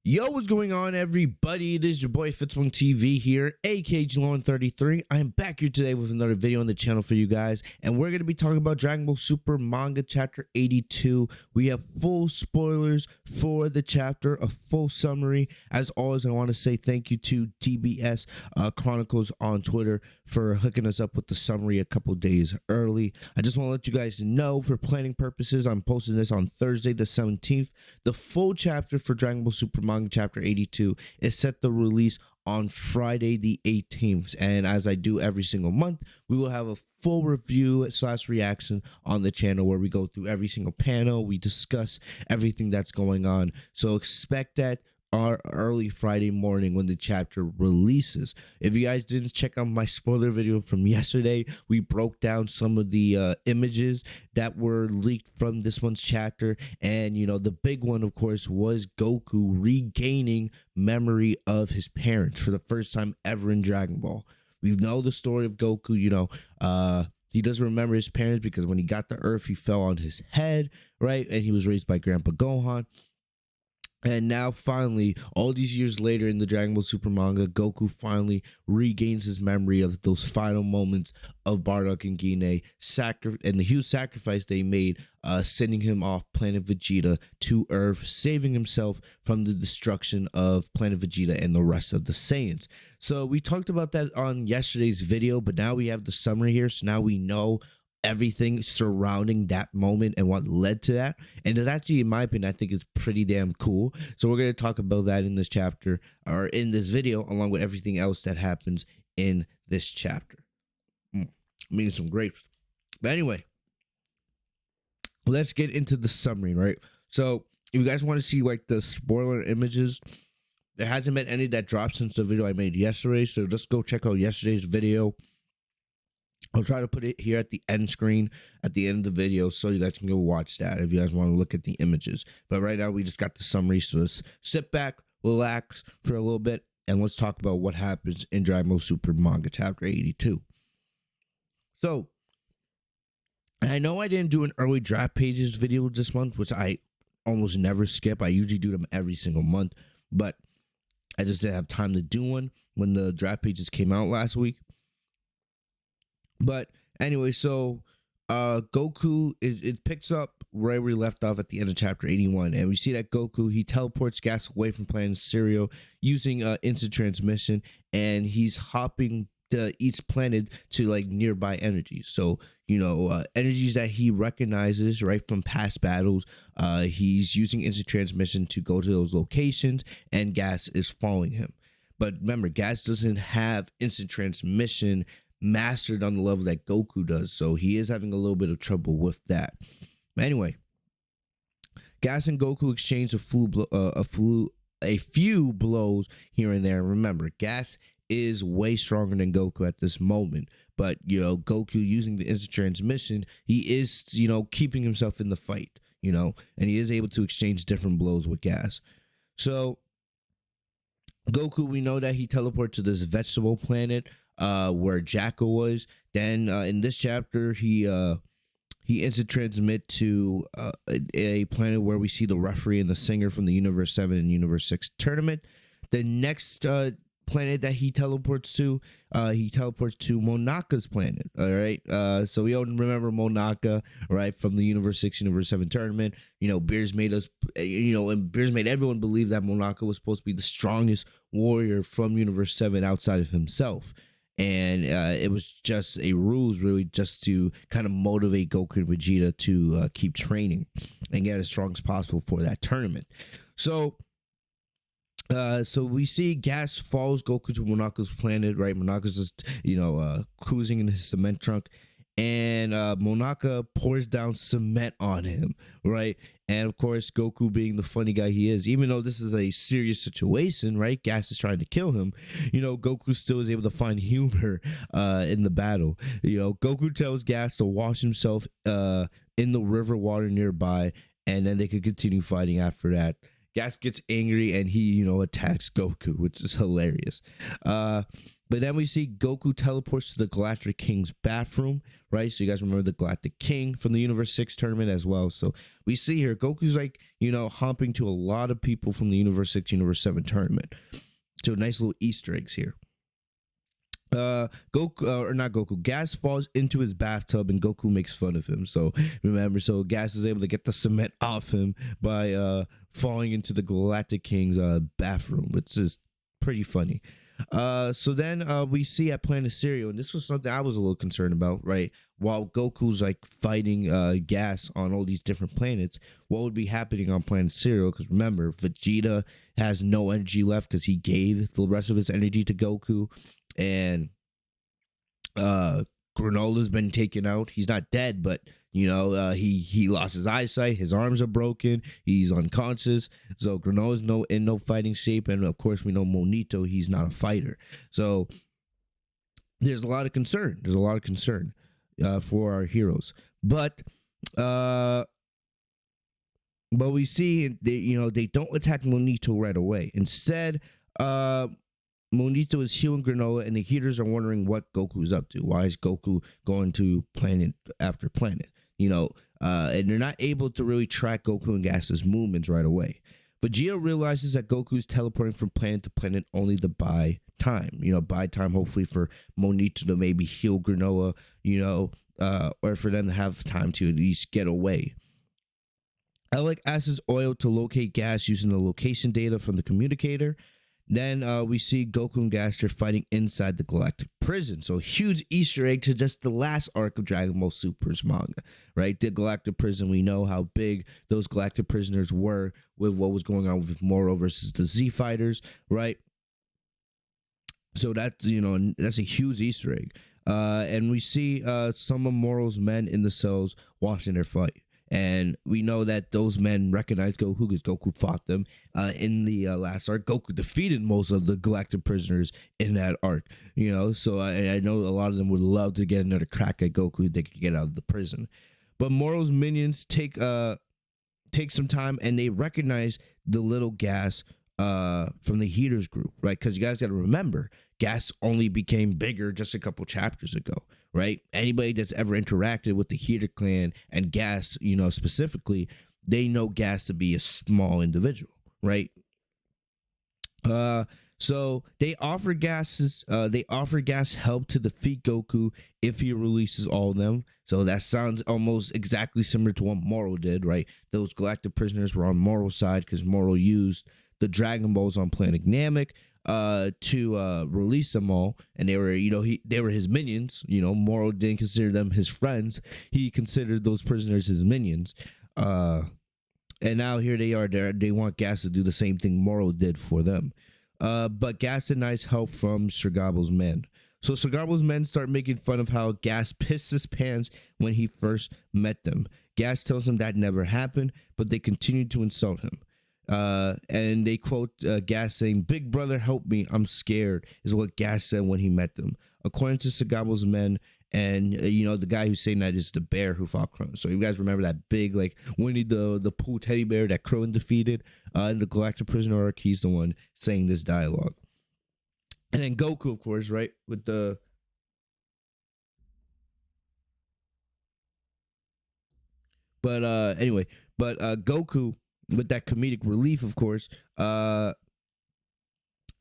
Yo, what's going on, everybody? It is your boy Fitz on TV here, aka Jalon33. I'm back here today with another video on the channel for you guys, and we're going to be talking about Dragon Ball Super Manga Chapter 82. We have full spoilers for the chapter, a full summary. As always, I want to say thank you to DBS Chronicles on Twitter for hooking us up with the summary a couple days early. I just want to let you guys know, for planning purposes, I'm posting this on Thursday the 17th. The full chapter for Dragon Ball Super Manga Chapter 82 is set to release on Friday the 18th, and as I do every single month, we will have a full review / reaction on the channel where we go through every single panel, we discuss everything that's going on, so expect that our early Friday morning when the chapter releases. If you guys didn't check out my spoiler video from yesterday, we broke down some of the images that were leaked from this month's chapter, and you know, the big one of course was Goku regaining memory of his parents for the first time ever in Dragon Ball. We know the story of Goku, you know, he doesn't remember his parents because when he got to Earth he fell on his head, right, and he was raised by Grandpa Gohan. And now finally, all these years later in the Dragon Ball Super manga, Goku finally regains his memory of those final moments of Bardock and Guinea and the huge sacrifice they made, sending him off planet Vegeta to Earth, saving himself from the destruction of planet Vegeta and the rest of the Saiyans. So we talked about that on yesterday's video, but now we have the summary here, so now we know everything surrounding that moment and what led to that, and it's actually, in my opinion, I think it's pretty damn cool. So we're going to talk about that in this chapter, or in this video, along with everything else that happens in this chapter. Meaning some grapes. But anyway, let's get into the summary, right? So if you guys want to see like the spoiler images, there hasn't been any that dropped since the video I made yesterday, so just go check out yesterday's video. I'll try to put it here at the end screen at the end of the video so you guys can go watch that if you guys want to look at the images. But right now we just got the summary, so let's sit back, relax for a little bit, and let's talk about what happens in Dragon Ball Super Manga Chapter 82. So, I know I didn't do an early draft pages video this month, which I almost never skip. I usually do them every single month, but I just didn't have time to do one when the draft pages came out last week. But anyway, so Goku, it picks up where we left off at the end of chapter 81, and we see that Goku, he teleports Gas away from planet Cereal using instant transmission, and he's hopping to each planet to like nearby energies. So, you know, energies that he recognizes right from past battles. He's using instant transmission to go to those locations, and Gas is following him. But remember, Gas doesn't have instant transmission mastered on the level that Goku does, so he is having a little bit of trouble with that. Anyway, Gas and Goku exchange a few blows here and there. Remember, Gas is way stronger than Goku at this moment, but you know, Goku, using the instant transmission, he is, you know, keeping himself in the fight, you know, and he is able to exchange different blows with Gas. So Goku, we know that he teleported to this vegetable planet where Jacko was. Then in this chapter, he instant transmit to a planet where we see the referee and the singer from the Universe 7 and Universe 6 tournament. The next planet that he teleports to Monaka's planet. All right, so we all remember Monaka, right, from the Universe 6 Universe 7 tournament. You know, Beers made us, you know, and Beers made everyone believe that Monaka was supposed to be the strongest warrior from Universe 7 outside of himself. And it was just a ruse, really, just to kind of motivate Goku and Vegeta to keep training and get as strong as possible for that tournament. So we see Gas follows Goku to Monaka's planet, right? Monaka's just, you know, cruising in his cement trunk, and Monaka pours down cement on him, right? And of course, Goku, being the funny guy he is, even though this is a serious situation, right, Gas is trying to kill him, you know, Goku still is able to find humor in the battle. You know, Goku tells Gas to wash himself in the river water nearby, and then they could continue fighting after that. Gas gets angry and he, you know, attacks Goku, which is hilarious. But then we see Goku teleports to the Galactic King's bathroom, right? So you guys remember the Galactic King from the Universe 6 tournament as well. So we see here Goku's like, hopping to a lot of people from the Universe 6, Universe 7 tournament. So nice little Easter eggs here. Gas falls into his bathtub and Goku makes fun of him. So remember, Gas is able to get the cement off him by falling into the Galactic King's bathroom, which is pretty funny. So then we see at Planet Cereal, and this was something I was a little concerned about, right? While Goku's like fighting Gas on all these different planets, what would be happening on Planet Cereal? Because remember, Vegeta has no energy left because he gave the rest of his energy to Goku, and Granola's been taken out. He's not dead, but he lost his eyesight. His arms are broken. He's unconscious. So Granola's in no fighting shape, and of course we know Monito. He's not a fighter. So there's a lot of concern. For our heroes, but we see they don't attack Monito right away. Instead, Monito is healing Granola, and the Heaters are wondering what Goku's up to. Why is Goku going to planet after planet? And they're not able to really track Goku and Gas's movements right away. Vegeta realizes that Goku's teleporting from planet to planet only to buy time. Buy time hopefully for Monito to maybe heal Granola, or for them to have time to at least get away. Alec asks Oil to locate Gas using the location data from the communicator. Then we see Goku and Gas are fighting inside the Galactic Prison. So huge Easter egg to just the last arc of Dragon Ball Super's manga, right? The Galactic Prison, we know how big those Galactic prisoners were with what was going on with Moro versus the Z Fighters, right? So that's a huge Easter egg. And we see some of Moro's men in the cells watching their fight. And we know that those men recognize Goku because Goku fought them in the last arc. Goku defeated most of the Galactic prisoners in that arc, So I know a lot of them would love to get another crack at Goku. They could get out of the prison. But Moro's minions take some time, and they recognize the little Gas from the Heaters group, right? Because you guys got to remember, Gas only became bigger just a couple chapters ago, right? Anybody that's ever interacted with the Heater clan and Gas, specifically, they know Gas to be a small individual, right? So they offer Gas help to defeat Goku if he releases all of them. So that sounds almost exactly similar to what Moro did, right? Those Galactic prisoners were on Moro's side because Moro used the Dragon Balls on planet Namek to release them all, and they were they were his minions. Moro didn't consider them his friends. He considered those prisoners his minions. And now here they are. They want Gas to do the same thing Moro did for them. But Gas denies help from Sirgabo's men. So Sirgabo's men start making fun of how Gas pissed his pants when he first met them. Gas tells them that never happened, but they continue to insult him. And they quote Gas saying, "Big brother, help me, I'm scared," is what Gas said when he met them. According to Sagabo's men, and the guy who's saying that is the bear who fought Krillin. So you guys remember that big Winnie the Pooh teddy bear that Krillin defeated in the Galactic Prisoner arc? He's the one saying this dialogue. And then Goku, of course, right, with the Goku, with that comedic relief, of course,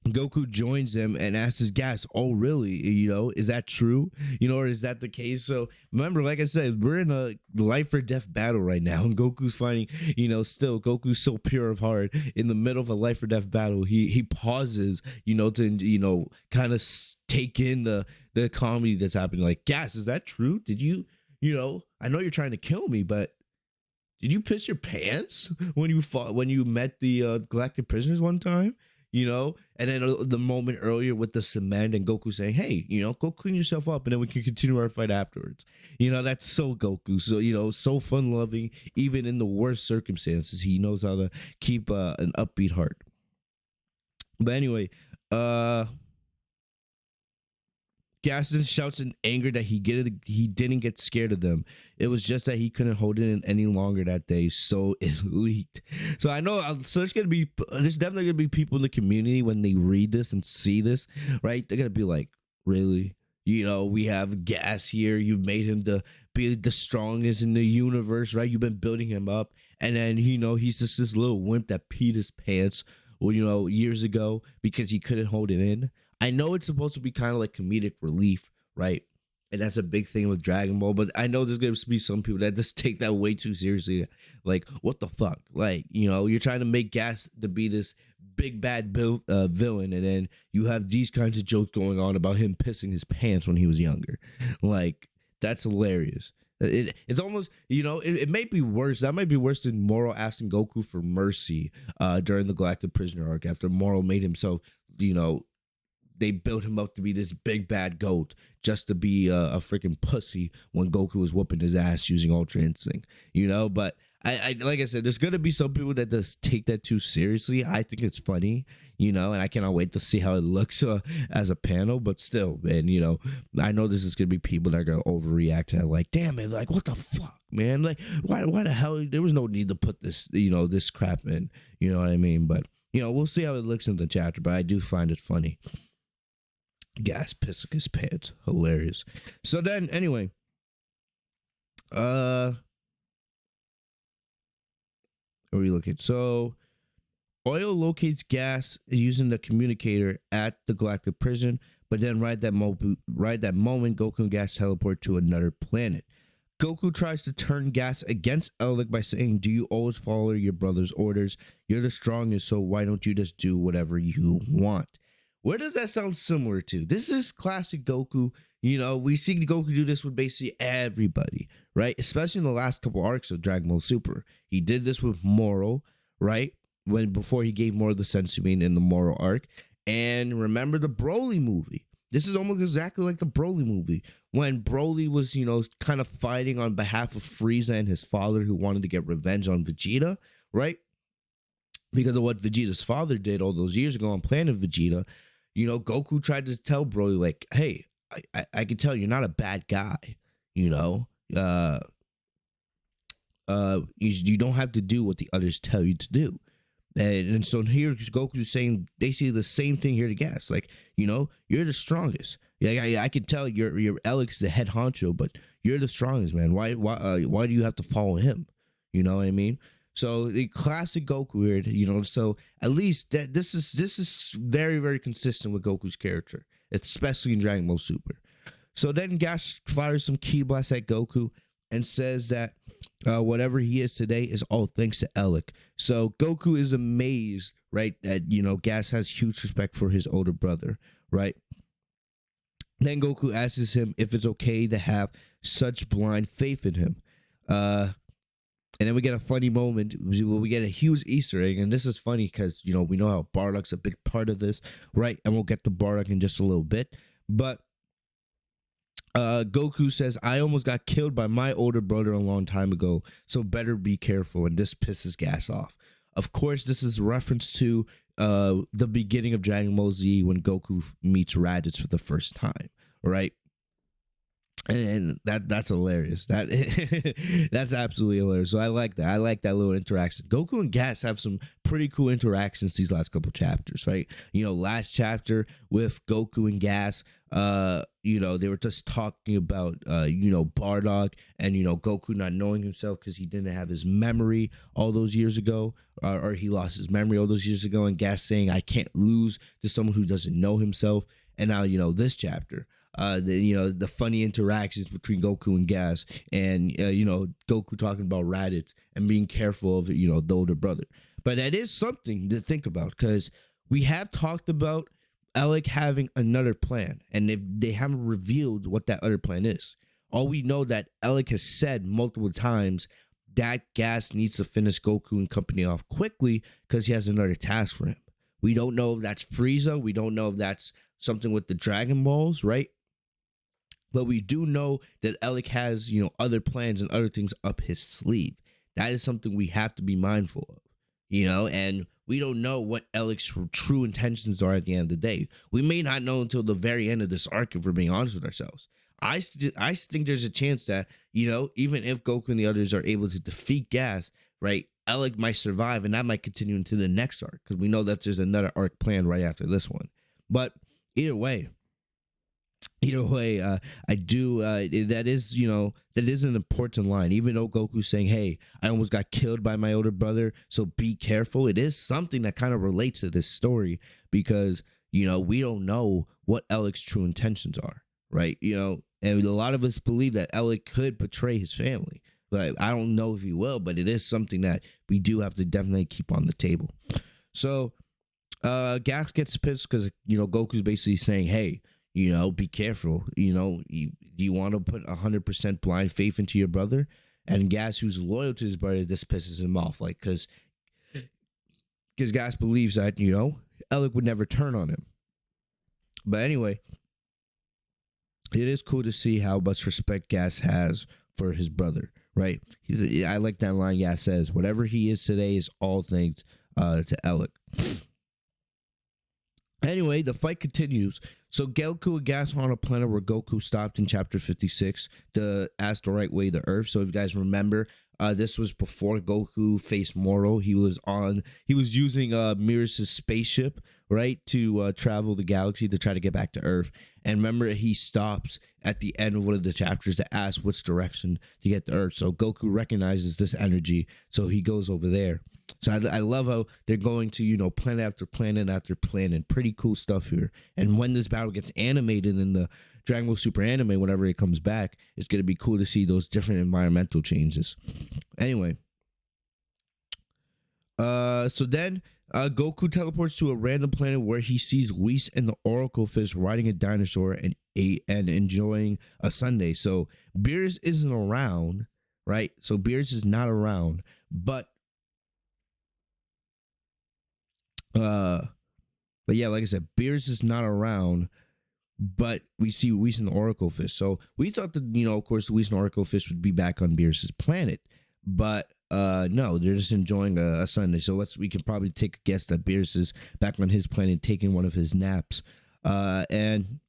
Goku joins them and asks Gas, "Oh, really? Is that true? Or is that the case?" So remember, like I said, we're in a life or death battle right now, and Goku's fighting. Goku's so pure of heart. In the middle of a life or death battle, he pauses, to kind of take in the comedy that's happening. Like, Gas, is that true? Did you, I know you're trying to kill me, but did you piss your pants when you met the Galactic prisoners one time? And then the moment earlier with the cement and Goku saying, "Hey, go clean yourself up, and then we can continue our fight afterwards." That's so Goku. So so fun loving, even in the worst circumstances. He knows how to keep an upbeat heart. But anyway, Gas then shouts in anger that he didn't get scared of them. It was just that he couldn't hold it in any longer that day, so it leaked. So I know, so there's definitely gonna be people in the community when they read this and see this, right? They're gonna be like, really? We have Gas here. You've made him be the strongest in the universe, right? You've been building him up, and then he's just this little wimp that peed his pants, well, years ago because he couldn't hold it in. I know it's supposed to be kind of like comedic relief, right? And that's a big thing with Dragon Ball, but I know there's gonna be some people that just take that way too seriously. Like, what the fuck? Like, you're trying to make Gas to be this big bad villain, and then you have these kinds of jokes going on about him pissing his pants when he was younger. Like, that's hilarious. It's almost, it may be worse. That might be worse than Moro asking Goku for mercy during the Galactic Prisoner arc after Moro made himself, they built him up to be this big bad goat just to be a freaking pussy when Goku was whooping his ass using Ultra Instinct, But I like I said, there's gonna be some people that just take that too seriously. I think it's funny, and I cannot wait to see how it looks as a panel. But still, man, I know this is gonna be people that are gonna overreact to that. Like, damn it, like what the fuck, man? Like, why the hell? There was no need to put this, this crap in. You know what I mean? But we'll see how it looks in the chapter. But I do find it funny. Gas pissing his pants, hilarious. So then, anyway, where are we looking? So Oil locates Gas using the communicator at the Galactic Prison, but then right that moment, Goku and Gas teleport to another planet. Goku tries to turn Gas against Elric by saying, "Do you always follow your brother's orders? You're the strongest, so why don't you just do whatever you want?" Where does that sound similar to? This is classic Goku. We see Goku do this with basically everybody, right? Especially in the last couple arcs of Dragon Ball Super. He did this with Moro, right? Before he gave Moro the Sensuine in the Moro arc. And remember the Broly movie. This is almost exactly like the Broly movie. When Broly was, kind of fighting on behalf of Frieza and his father who wanted to get revenge on Vegeta, right? Because of what Vegeta's father did all those years ago on Planet Vegeta. Goku tried to tell Broly, like, hey, I can tell you're not a bad guy, you don't have to do what the others tell you to do. And so here Goku's saying basically the same thing here to Gas, like, you're the strongest. Yeah, I can tell your Alex the head honcho, but you're the strongest, man. Why do you have to follow him? You know what I mean? So the classic Goku weird, so at least this is very, very consistent with Goku's character, especially in Dragon Ball Super. So then Gas fires some ki blasts at Goku and says that whatever he is today is all thanks to Elric. So Goku is amazed, right, that Gas has huge respect for his older brother, right? Then Goku asks him if it's okay to have such blind faith in him. And then we get a funny moment. We get a huge Easter egg. And this is funny because, we know how Bardock's a big part of this, right? And we'll get to Bardock in just a little bit. But Goku says, "I almost got killed by my older brother a long time ago, so better be careful." And this pisses Gas off. Of course, this is a reference to the beginning of Dragon Ball Z when Goku meets Raditz for the first time, right? And that's hilarious. That's absolutely hilarious. So I like that. I like that little interaction. Goku and Gas have some pretty cool interactions these last couple chapters, right? Last chapter with Goku and Gas, they were just talking about Bardock and Goku not knowing himself because he didn't have his memory all those years ago, or he lost his memory all those years ago, and Gas saying, "I can't lose to someone who doesn't know himself." And now this chapter, the funny interactions between Goku and Gas, and Goku talking about Raditz and being careful of the older brother. But that is something to think about, because we have talked about Elric having another plan, and they haven't revealed what that other plan is. All we know that Elric has said multiple times that Gas needs to finish Goku and company off quickly because he has another task for him. We don't know if that's Frieza. We don't know if that's something with the Dragon Balls, right? But we do know that Elric has, other plans and other things up his sleeve. That is something we have to be mindful of, and we don't know what Alec's true intentions are at the end of the day. We may not know until the very end of this arc if we're being honest with ourselves. I think there's a chance that, even if Goku and the others are able to defeat Gas, right, Alec might survive, and that might continue into the next arc, because we know that there's another arc planned right after this one. But either way, I do. That is an important line. Even though Goku's saying, "Hey, I almost got killed by my older brother, so be careful." It is something that kind of relates to this story because we don't know what Alec's true intentions are, right? And a lot of us believe that Alec could betray his family, but I don't know if he will. But it is something that we do have to definitely keep on the table. So, Gas gets pissed because Goku's basically saying, "Hey, be careful. You want to put 100% blind faith into your brother?" And Gas, who's loyal to his brother, this pisses him off, like because Gas believes that Alec would never turn on him. But anyway, it is cool to see how much respect Gas has for his brother, right? I like that line Gas says, "Whatever he is today is all thanks to Alec." Anyway, the fight continues. So Goku and Gas are on a planet where Goku stopped in chapter 56 to ask the right way to Earth. So if you guys remember, this was before Goku faced Moro. He was using Mirus' spaceship, right, to travel the galaxy to try to get back to Earth. And remember, he stops at the end of one of the chapters to ask which direction to get to Earth. So Goku recognizes this energy, so he goes over there. So I love how they're going to, planet after planet after planet. Pretty cool stuff here. And when this battle gets animated in the Dragon Ball Super anime, whenever it comes back, it's going to be cool to see those different environmental changes. Anyway. So then Goku teleports to a random planet where he sees Whis and the Oracle Fish riding a dinosaur and enjoying a sundae. So Beerus isn't around, right? So Beerus is not around, but yeah, like I said, Beerus is not around, but we see Whis and the Oracle Fish. So we thought that, of course, Whis and the Oracle Fish would be back on Beerus's planet, but no, they're just enjoying a Sunday. So we can probably take a guess that Beerus is back on his planet taking one of his naps. And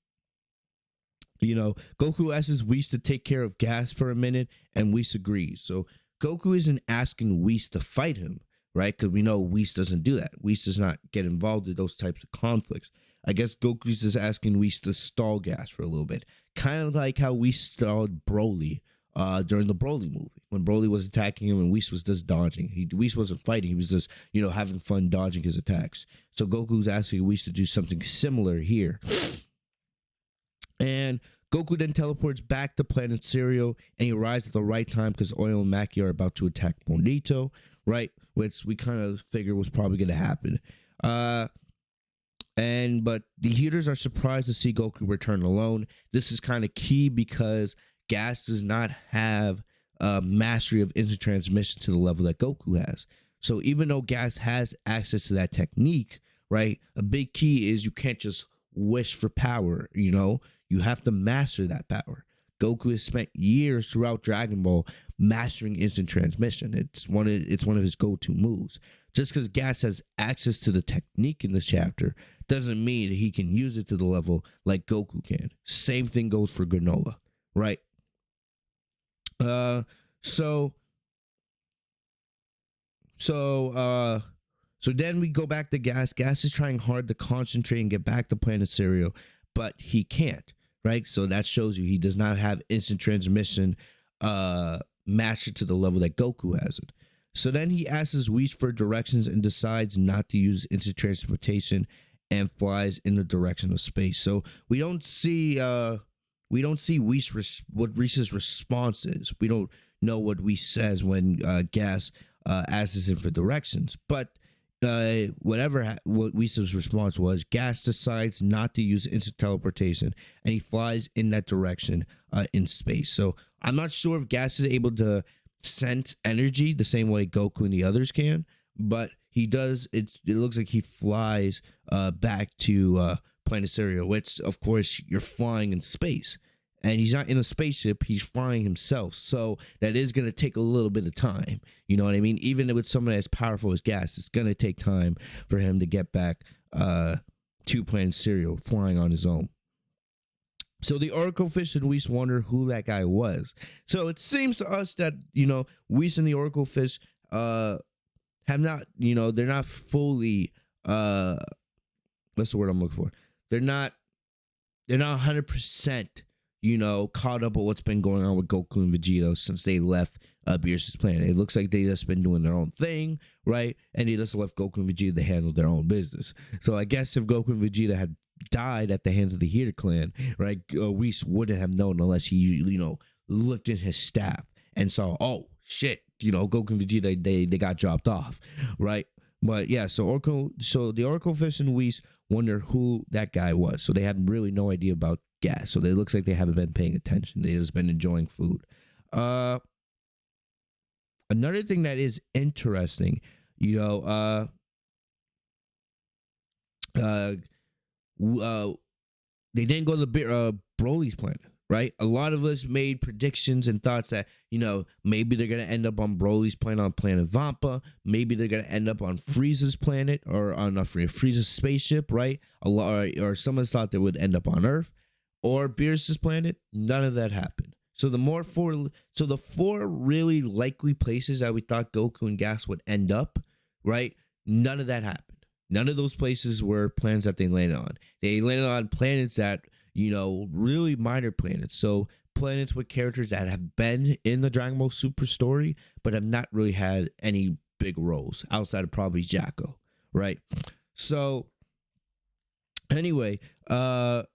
Goku asks Whis to take care of Gas for a minute, and Whis agrees. So Goku isn't asking Whis to fight him, right? Because we know Whis doesn't do that. Whis does not get involved in those types of conflicts. I guess Goku's just asking Whis to stall Gas for a little bit. Kind of like how Whis stalled Broly during the Broly movie. When Broly was attacking him and Whis was just dodging. Whis wasn't fighting. He was just, having fun dodging his attacks. So Goku's asking Whis to do something similar here. And Goku then teleports back to planet Cereal, and he arrives at the right time because Oil and Maki are about to attack Monito, right? Which we kind of figured was probably going to happen. But the Heaters are surprised to see Goku return alone. This is kind of key because Gas does not have mastery of instant transmission to the level that Goku has. So even though Gas has access to that technique, right, a big key is you can't just wish for power, you have to master that power. Goku has spent years throughout Dragon Ball mastering instant transmission. It's one of his go-to moves. Just because Gas has access to the technique in this chapter doesn't mean that he can use it to the level like Goku can. Same thing goes for Granola, right? So then we go back to Gas. Gas is trying hard to concentrate and get back to planet Cereal, but he can't, right? So that shows you he does not have instant transmission mastered to the level that Goku has it. So then he asks Whis for directions and decides not to use instant transportation and flies in the direction of space. So we don't see Whis what Whis' response is. We don't know what Whis says when Gas asks him for directions. But what Whis' response was, Gas decides not to use instant teleportation, and he flies in that direction in space. So I'm not sure if Gas is able to sense energy the same way Goku and the others can, but he does. It looks like he flies back to planet Cereal, which of course you're flying in space, and he's not in a spaceship, he's flying himself. So that is going to take a little bit of time. You know what I mean? Even with someone as powerful as Gas, it's going to take time for him to get back to Planetary flying on his own. So the Oracle Fish and Whis wonder who that guy was. So it seems to us that, Whis and the Oracle Fish have not, they're not fully, what's the word I'm looking for? They're not 100%, caught up with what's been going on with Goku and Vegeta since they left Beerus' planet. It looks like they just been doing their own thing, right? And they just left Goku and Vegeta to handle their own business. So I guess if Goku and Vegeta had died at the hands of the Heater clan, right, Whis wouldn't have known unless he, looked in his staff and saw, oh shit, Goku and Vegeta, they got dropped off, right? But yeah, so the Oracle Fish and Whis wonder who that guy was. So they have really no idea about Gas. So it looks like they haven't been paying attention. They just been enjoying food. Another thing that is interesting, they didn't go to the Broly's planet, right? A lot of us made predictions and thoughts that, maybe they're going to end up on Broly's planet, on planet Vampa. Maybe they're going to end up on Frieza's planet, or on Frieza's spaceship, right? Or someone thought they would end up on Earth or Beerus' planet. None of that happened. So the four really likely places that we thought Goku and Gas would end up, right? None of that happened. None of those places were planets that they landed on. They landed on planets that, really minor planets. So planets with characters that have been in the Dragon Ball Super story, but have not really had any big roles outside of probably Jacko, right? So anyway, so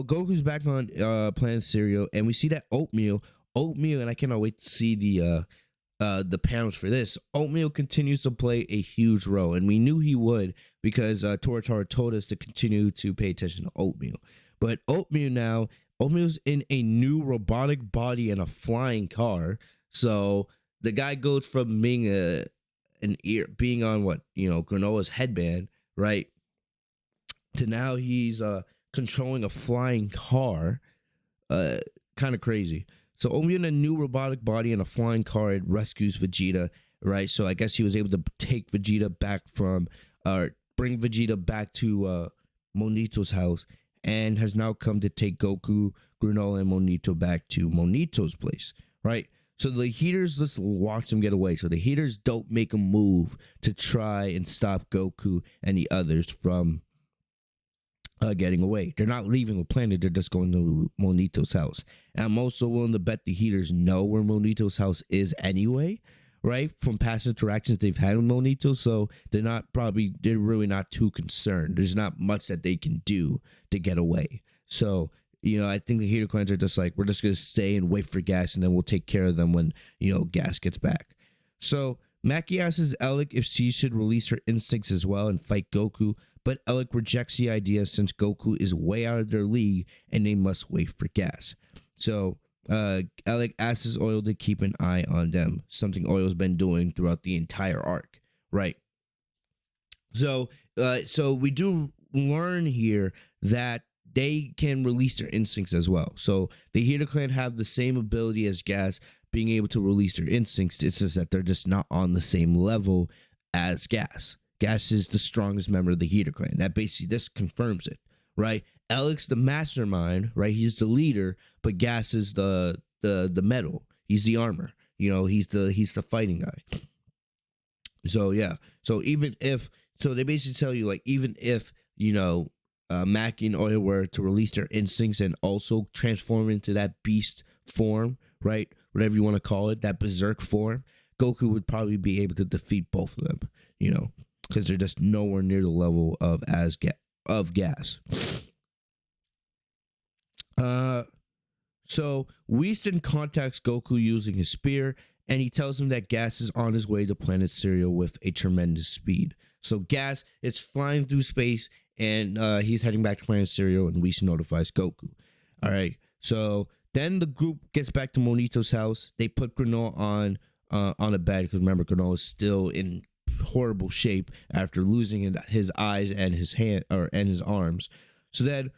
Goku's back on Planet Cereal, and we see that Oatmeal, and I cannot wait to see the panels for this. Oatmeal continues to play a huge role, and we knew he would because Toritaro told us to continue to pay attention to Oatmeal. But Oatmeal's in a new robotic body and a flying car. So the guy goes from being being on Granola's headband, right, to now he's controlling a flying car. Kind of crazy. So Oatmeal in a new robotic body and a flying car, it rescues Vegeta, right? So I guess he was able to take Vegeta back bring Vegeta back to Monito's house, and has now come to take Goku, Granola, and Monito back to Monito's place, right? So the Heaters just watch them get away. So the Heaters don't make a move to try and stop Goku and the others from getting away. They're not leaving the planet. They're just going to Monito's house. And I'm also willing to bet the Heaters know where Monito's house is anyway, right? From past interactions they've had with Monito. So they're really not too concerned. There's not much that they can do to get away. So, I think the Heater clans are just like, we're just going to stay and wait for Gas, and then we'll take care of them when, Gas gets back. So Maki asks Alec if she should release her instincts as well and fight Goku, but Alec rejects the idea since Goku is way out of their league and they must wait for Gas. So Alec asks Oil to keep an eye on them, something Oil's been doing throughout the entire arc, right? So we do learn here that they can release their instincts as well. So the Heater clan have the same ability as Gas, being able to release their instincts. It's just that they're just not on the same level as Gas. Gas is the strongest member of the Heater clan. That basically, this confirms it, right? Alec's the mastermind, right? He's the leader, but Gas is the metal. He's the armor. He's the fighting guy. So yeah. So they basically tell you, like, even if Maki and Oil were to release their instincts and also transform into that beast form, right? Whatever you want to call it, that berserk form, Goku would probably be able to defeat both of them, because they're just nowhere near the level of Gas. So Whis contacts Goku using his spear, and he tells him that Gas is on his way to Planet Cereal with a tremendous speed. So Gas is flying through space, and he's heading back to Planet Cereal, and Whis notifies Goku. All right, so then the group gets back to Monito's house. They put Granola on a bed, because remember, Granola is still in horrible shape after losing his eyes and his hand and his arms. So then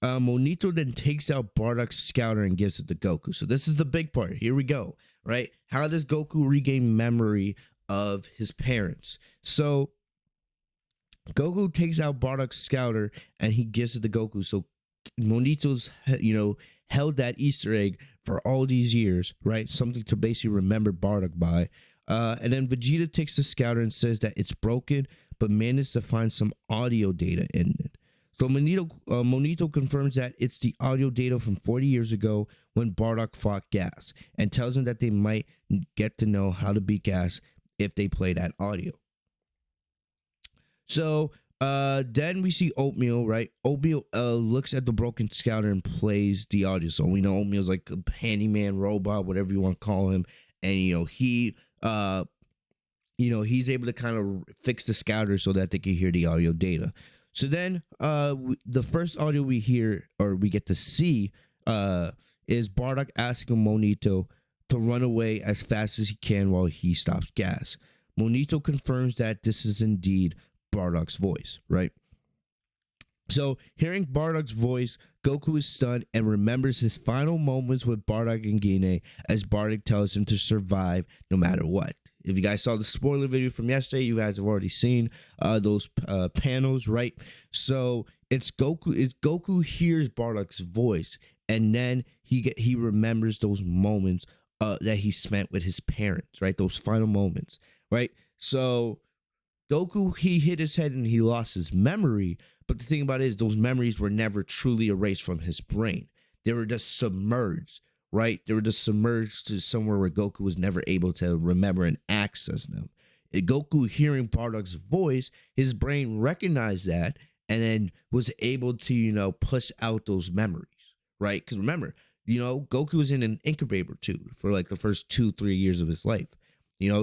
Monito then takes out Bardock's scouter and gives it to Goku. So this is the big part. Here we go, right? How does Goku regain memory of his parents? So Goku takes out Bardock's scouter and he gives it to Goku. So Monito's, held that Easter egg for all these years, right? Something to basically remember Bardock by. And then Vegeta takes the scouter and says that it's broken, but managed to find some audio data in it. So Monito confirms that it's the audio data from 40 years ago when Bardock fought Gas, and tells him that they might get to know how to beat Gas if they play that audio. So then we see Oatmeal, right? Oatmeal looks at the broken scouter and plays the audio. So we know Oatmeal's like a handyman, robot, whatever you want to call him. And, he's able to kind of fix the scouter so that they can hear the audio data. So then the first audio we hear, or we get to see, is Bardock asking Monito to run away as fast as he can while he stops Gas. Monito confirms that this is indeed Bardock's voice, right? So hearing Bardock's voice, Goku is stunned and remembers his final moments with Bardock and Gine as Bardock tells him to survive no matter what. If you guys saw the spoiler video from yesterday, you guys have already seen those panels, right? So it's Goku hears Bardock's voice, and then he remembers those moments that he spent with his parents, right? Those final moments, right? So Goku, he hit his head and he lost his memory. But the thing about it is those memories were never truly erased from his brain. They were just submerged, right? They were just submerged to somewhere where Goku was never able to remember and access them. And Goku hearing Bardock's voice, his brain recognized that and then was able to, push out those memories, right? Because remember, Goku was in an incubator tube for like the first 2-3 years of his life,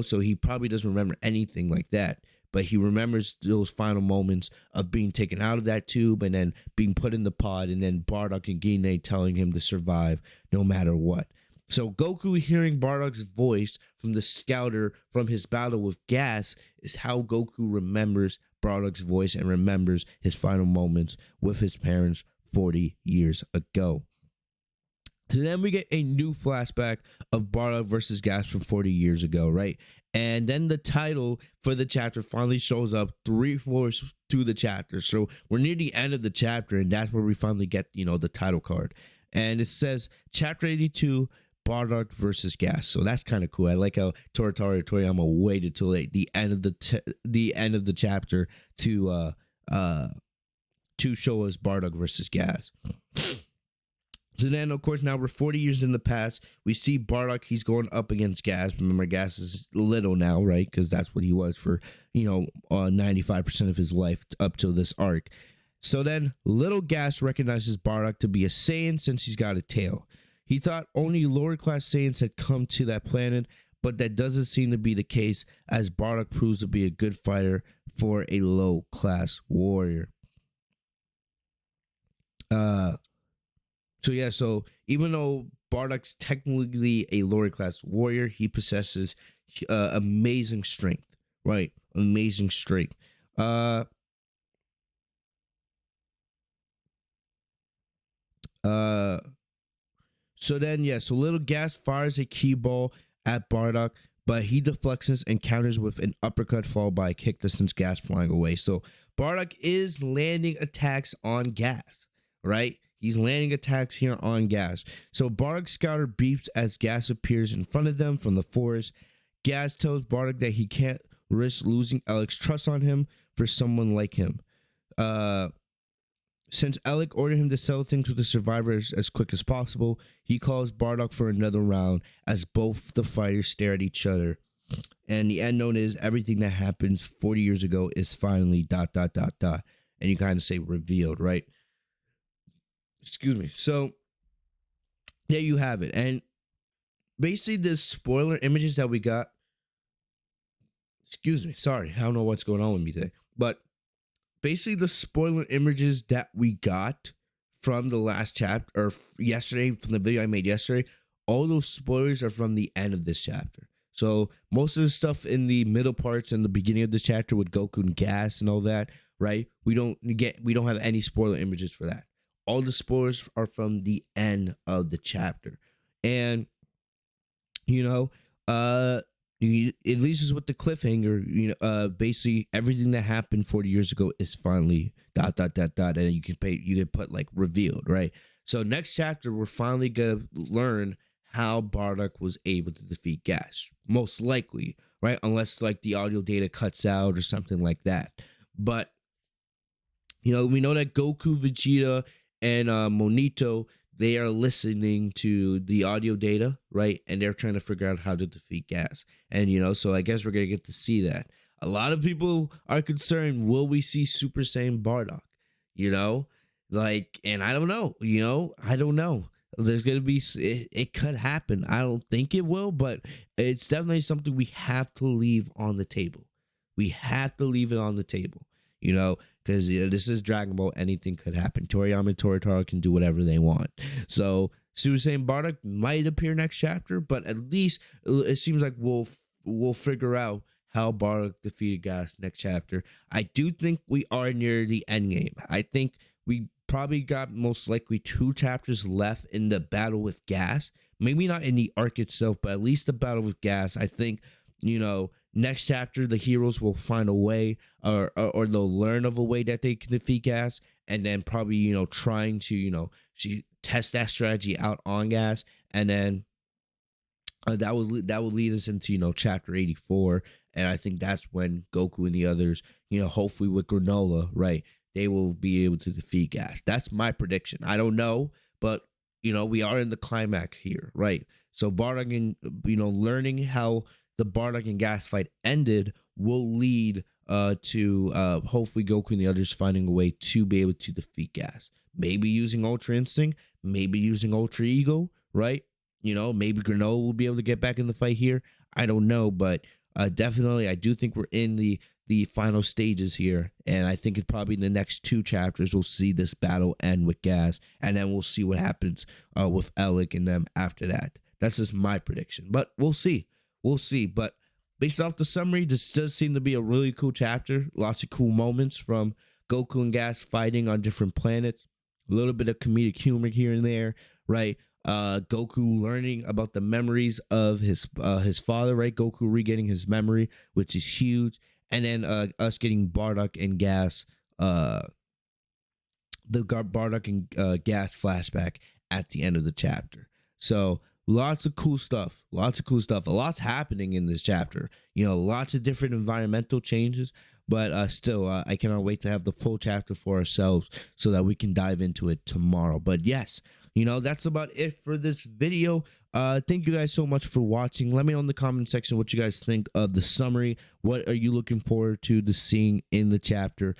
so he probably doesn't remember anything like that. But he remembers those final moments of being taken out of that tube and then being put in the pod, and then Bardock and Gine telling him to survive no matter what. So Goku hearing Bardock's voice from the scouter from his battle with Gas is how Goku remembers Bardock's voice and remembers his final moments with his parents 40 years ago. So then we get a new flashback of Bardock versus Gas from 40 years ago, right? And then the title for the chapter finally shows up 3/4 through the chapter. So we're near the end of the chapter, and that's where we finally get, the title card. And it says, Chapter 82, Bardock versus Gas. So that's kind of cool. I like how Toriyama waited till the end of the end of the chapter to show us Bardock versus Gas. So then, of course, now we're 40 years in the past. We see Bardock, he's going up against Gas. Remember, Gas is little now, right? Because that's what he was for, 95% of his life up till this arc. So then, little Gas recognizes Bardock to be a Saiyan since he's got a tail. He thought only lower-class Saiyans had come to that planet, but that doesn't seem to be the case, as Bardock proves to be a good fighter for a low-class warrior. So even though Bardock's technically a lower class warrior, he possesses amazing strength, right? Amazing strength. So little Gas fires a key ball at Bardock, but he deflects and counters with an uppercut followed by a kick that sends Gas flying away. So Bardock is landing attacks on Gas, right? He's landing attacks here on Gas. So Bardock's scouter beeps as Gas appears in front of them from the forest. Gas tells Bardock that he can't risk losing Alec's trust on him for someone like him. Since Alec ordered him to sell things with the survivors as quick as possible, he calls Bardock for another round as both the fighters stare at each other. And the end note is everything that happens 40 years ago is finally ... And you kind of say revealed, right? Excuse me. So there you have it. And basically the spoiler images that we got. Excuse me. Sorry. I don't know what's going on with me today. But basically the spoiler images that we got from the last chapter, or yesterday, from the video I made yesterday, all those spoilers are from the end of this chapter. So most of the stuff in the middle parts and the beginning of this chapter with Goku and Gas and all that, right? We don't have any spoiler images for that. all the spoilers are from the end of the chapter. And you know, it leaves us with the cliffhanger. Basically everything that happened 40 years ago is finally dot dot dot dot, and you can put like revealed, right? So next chapter we're finally gonna learn how Bardock was able to defeat Gas, most likely, right? Unless like the audio data cuts out or something like that. But we know that Goku, Vegeta, and Monito, they are listening to the audio data, right? And they're trying to figure out how to defeat Gas. And so I guess we're gonna get to see that. A lot of people are concerned, will we see Super Saiyan Bardock? And I don't know. I don't know. There's gonna be it could happen. I don't think it will, but it's definitely something we have to leave on the table. We have to leave it on the table. Because this is Dragon Ball. Anything could happen. Toriyama and Toritaro can do whatever they want. So Super Saiyan Bardock might appear next chapter, but at least it seems like we'll figure out how Bardock defeated Gas next chapter. I do think we are near the end game. I think we probably got most likely 2 chapters left in the battle with Gas. Maybe not in the arc itself, but at least the battle with Gas. I think next chapter the heroes will find a way, or they'll learn of a way that they can defeat Gas, and then probably trying to test that strategy out on Gas, and then that will lead us into chapter 84, and I think that's when Goku and the others, hopefully with Granola, right, they will be able to defeat Gas. That's my prediction. I don't know, but we are in the climax here, right? So Bardock and learning how the Bardock and Gas fight ended will lead to hopefully Goku and the others finding a way to be able to defeat Gas. Maybe using Ultra Instinct, maybe using Ultra Ego, right? Maybe Granola will be able to get back in the fight here. I don't know, but definitely I do think we're in the final stages here, and I think it's probably in the next 2 chapters we'll see this battle end with Gas, and then we'll see what happens with Alec and them after that. That's just my prediction, but we'll see. We'll see. But based off the summary, this does seem to be a really cool chapter. Lots of cool moments from Goku and Gas fighting on different planets. A little bit of comedic humor here and there, right? Goku learning about the memories of his father, right? Goku regaining his memory, which is huge. And then us getting Bardock and Gas, the Bardock and Gas flashback at the end of the chapter. So lots of cool stuff. A lot's happening in this chapter. Lots of different environmental changes, but still, I cannot wait to have the full chapter for ourselves so that we can dive into it tomorrow. But yes, that's about it for this video. Thank you guys so much for watching. Let me know in the comment section what you guys think of the summary. What are you looking forward to seeing in the chapter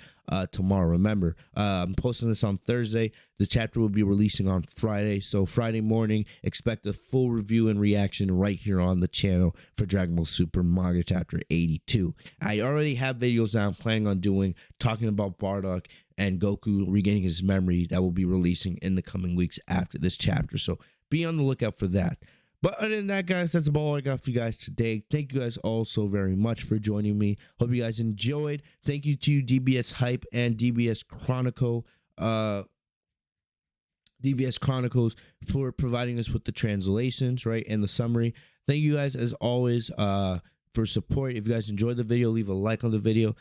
tomorrow? Remember, I'm posting this on Thursday. The chapter will be releasing on Friday. So Friday morning, expect a full review and reaction right here on the channel for Dragon Ball Super Manga Chapter 82. I already have videos that I'm planning on doing, talking about Bardock and Goku regaining his memory, that will be releasing in the coming weeks after this chapter. So be on the lookout for that. But other than that, guys, that's about all I got for you guys today. Thank you guys all so very much for joining me. Hope you guys enjoyed. Thank you to DBS Hype and DBS Chronicles for providing us with the translations, right, and the summary. Thank you guys as always for support. If you guys enjoyed the video, leave a like on the video.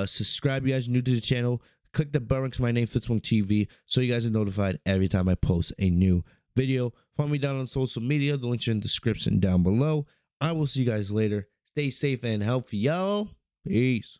Subscribe. You guys are new to the channel, click the bell next to my name, Fitz TV, so you guys are notified every time I post a new video. Follow me down on social media. The links are in the description down below. I will see you guys later. Stay safe and healthy, y'all. Peace.